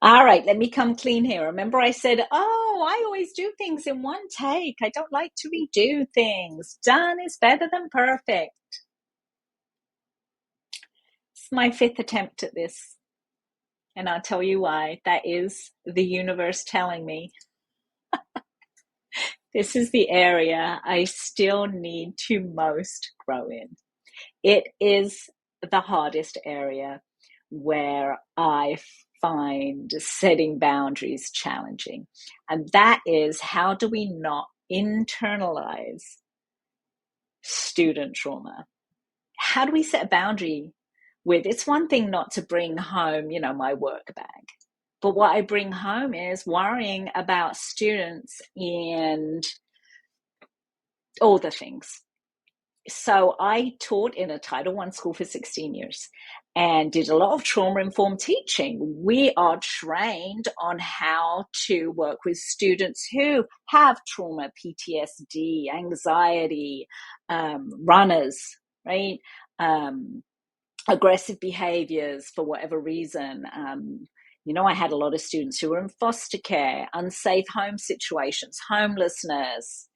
All right, let me come clean here. Remember, I said, oh, I always do things in one take. I don't like to redo things. Done is better than perfect. It's my fifth attempt at this, and I'll tell you why. That is the universe telling me this is the area I still need to most grow in. It is the hardest area where I find setting boundaries challenging. And that is, how do we not internalize student trauma? How do we set a boundary with, it's one thing not to bring home, my work bag. But what I bring home is worrying about students and all the things. So I taught in a Title I school for 16 years and did a lot of trauma-informed teaching. We are trained on how to work with students who have trauma, PTSD, anxiety, runners, right? Aggressive behaviors for whatever reason. I had a lot of students who were in foster care, unsafe home situations, homelessness,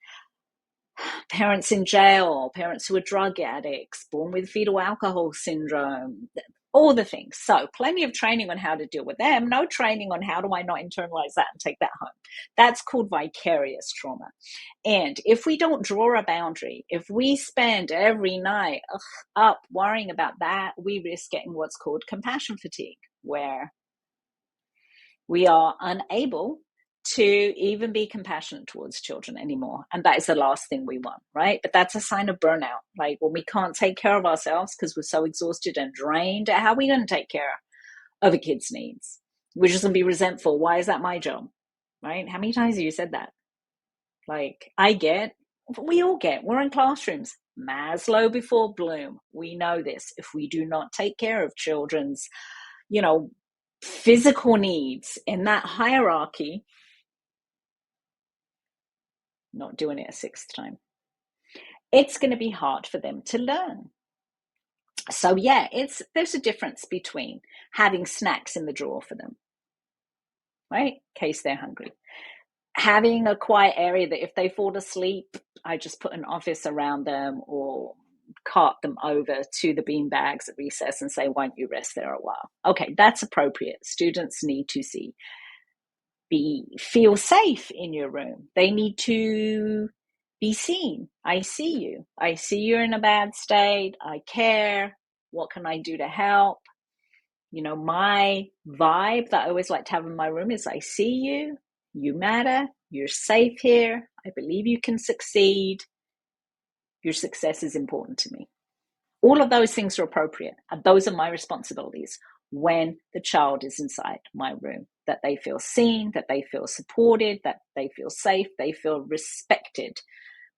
parents in jail, parents who are drug addicts, born with fetal alcohol syndrome, all the things. So plenty of training on how to deal with them. No training on how do I not internalize that and take that home. That's called vicarious trauma. And if we don't draw a boundary, if we spend every night up worrying about that, we risk getting what's called compassion fatigue, where we are unable to even be compassionate towards children anymore. And that is the last thing we want, right? But that's a sign of burnout. Like, when we can't take care of ourselves because we're so exhausted and drained, how are we going to take care of a kid's needs? We're just going to be resentful. Why is that my job, right? How many times have you said that? Like, we all get, we're in classrooms. Maslow before Bloom. We know this. If we do not take care of children's, physical needs in that hierarchy, not doing it a sixth time, it's going to be hard for them to learn. So yeah, there's a difference between having snacks in the drawer for them, right, in case they're hungry, having a quiet area that if they fall asleep, I just put an office around them or cart them over to the bean bags at recess and say, why don't you rest there a while? Okay, that's appropriate. Students need to feel safe in your room. They need to be seen. I see you. I see you're in a bad state. I care. What can I do to help? My vibe that I always like to have in my room is, I see you. You matter. You're safe here. I believe you can succeed. Your success is important to me. All of those things are appropriate. And those are my responsibilities when the child is inside my room, that they feel seen, that they feel supported, that they feel safe, they feel respected.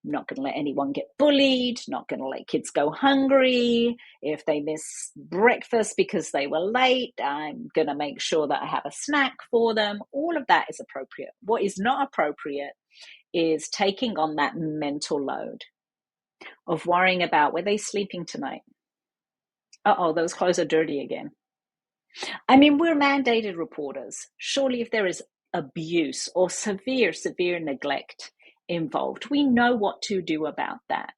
I'm not going to let anyone get bullied, not going to let kids go hungry. If they miss breakfast because they were late, I'm going to make sure that I have a snack for them. All of that is appropriate. What is not appropriate is taking on that mental load of worrying about, were they sleeping tonight? Uh-oh, those clothes are dirty again. I mean, we're mandated reporters. Surely if there is abuse or severe neglect involved, we know what to do about that.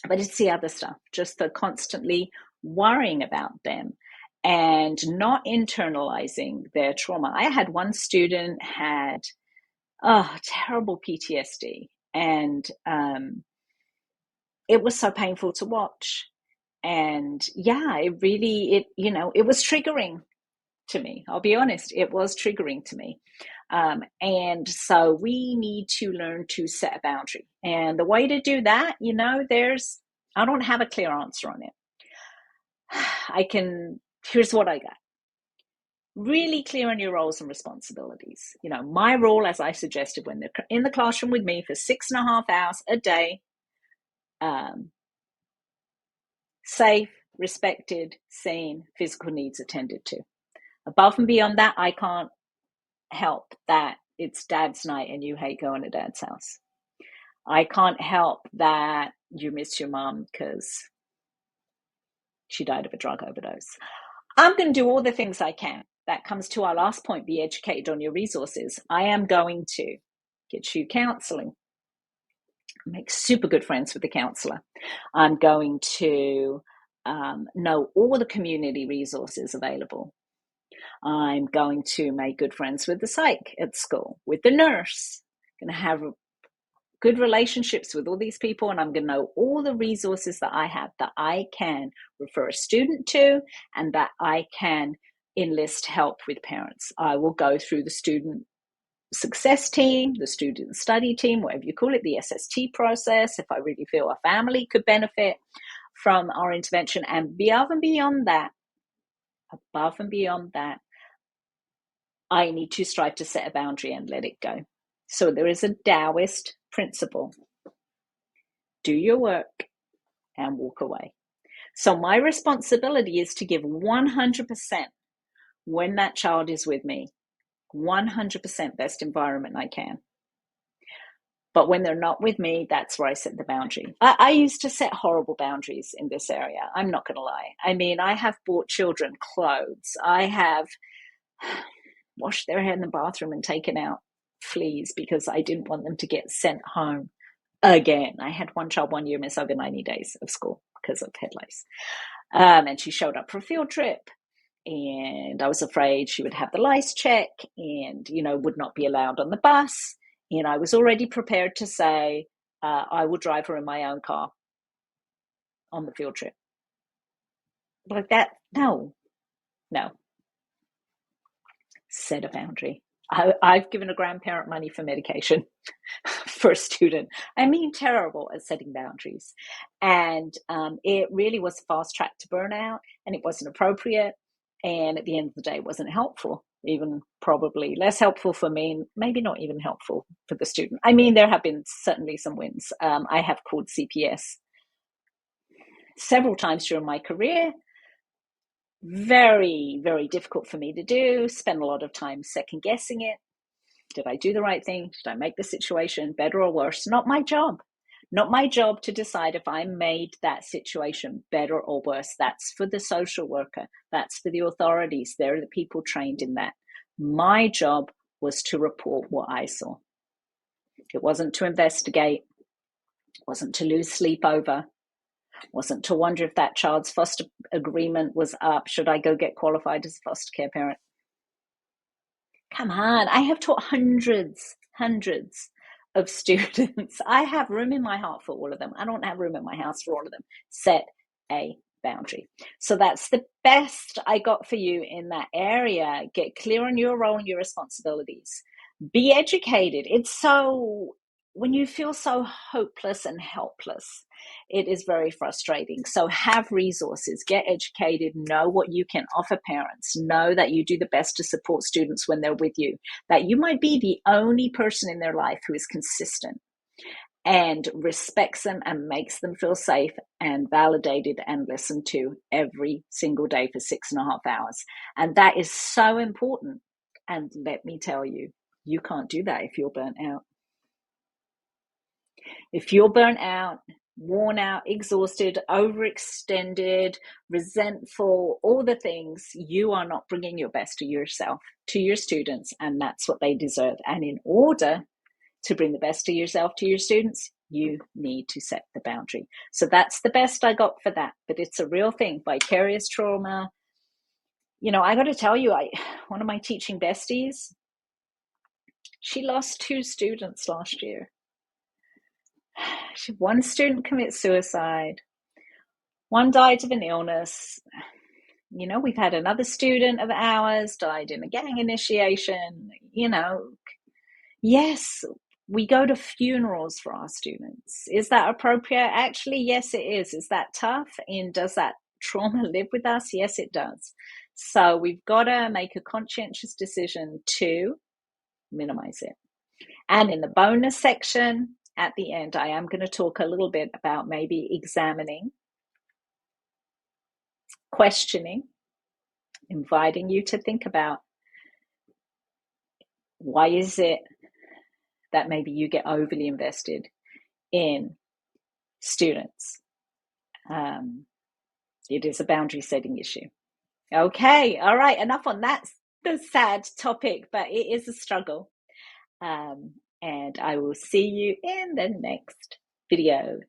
But it's the other stuff, just the constantly worrying about them and not internalizing their trauma. I had one student had terrible PTSD, and it was so painful to watch. And yeah, it was triggering to me. I'll be honest, it was triggering to me. And so we need to learn to set a boundary. And the way to do that, I don't have a clear answer on it. Here's what I got. Really clear on your roles and responsibilities. My role, as I suggested, when they're in the classroom with me for 6.5 hours a day, safe, respected, seen, physical needs attended to. Above and beyond that, I can't help that it's dad's night and you hate going to dad's house. I can't help that you miss your mom because she died of a drug overdose. I'm going to do all the things I can. that comes to our last point, be educated on your resources. I am going to get you counseling. Make super good friends with the counselor. I'm going to know all the community resources available. I'm going to make good friends with the psych at school, with the nurse. I'm going to have good relationships with all these people, and I'm going to know all the resources that I have that I can refer a student to and that I can enlist help with parents. I will go through the student success team, the student study team, whatever you call it, the SST process, if I really feel a family could benefit from our intervention. And above and beyond that, I need to strive to set a boundary and let it go. So there is a Taoist principle. Do your work and walk away. So my responsibility is to give 100% when that child is with me, 100% best environment I can. But when they're not with me, that's where I set the boundary. I used to set horrible boundaries in this area. I'm not going to lie. I mean, I have bought children clothes. I have washed their hair in the bathroom and taken out fleas because I didn't want them to get sent home again. I had one child one year miss over 90 days of school because of head lice. And she showed up for a field trip. And I was afraid she would have the lice check and, would not be allowed on the bus. And I was already prepared to say, I will drive her in my own car on the field trip. Like that, no. Set a boundary. I've given a grandparent money for medication for a student. I mean, terrible at setting boundaries. And it really was fast track to burnout, and it wasn't appropriate. And at the end of the day, it wasn't helpful, even probably less helpful for me, maybe not even helpful for the student. I mean, there have been certainly some wins. I have called CPS several times during my career. Very, very difficult for me to do. Spend a lot of time second guessing it. Did I do the right thing? Did I make the situation better or worse? Not my job. Not my job to decide if I made that situation better or worse. That's for the social worker. That's for the authorities. They're the people trained in that. My job was to report what I saw. It wasn't to investigate. It wasn't to lose sleep over. It wasn't to wonder if that child's foster agreement was up. Should I go get qualified as a foster care parent? Come on, I have taught hundreds of students. I have room in my heart for all of them. I don't have room in my house for all of them. Set a boundary. So that's the best I got for you in that area. Get clear on your role and your responsibilities. Be educated. It's so, when you feel so hopeless and helpless, it is very frustrating. So have resources, get educated, know what you can offer parents, know that you do the best to support students when they're with you, that you might be the only person in their life who is consistent and respects them and makes them feel safe and validated and listened to every single day for 6.5 hours. And that is so important. And let me tell you, you can't do that if you're burnt out. If you're burnt out, worn out, exhausted, overextended, resentful, all the things, you are not bringing your best to yourself, to your students, and that's what they deserve. And in order to bring the best to yourself, to your students, you need to set the boundary. So that's the best I got for that, but it's a real thing. Vicarious trauma. I got to tell you, one of my teaching besties, she lost 2 students last year. One student commits suicide. One died of an illness. We've had another student of ours died in a gang initiation. Yes, we go to funerals for our students. Is that appropriate? Actually, yes, it is. Is that tough? And does that trauma live with us? Yes, it does. So we've got to make a conscientious decision to minimize it. And in the bonus section at the end, I am going to talk a little bit about maybe examining, questioning, inviting you to think about why is it that maybe you get overly invested in students. It is a boundary setting issue. Okay, all right, enough on that the sad topic, but it is a struggle. And I will see you in the next video.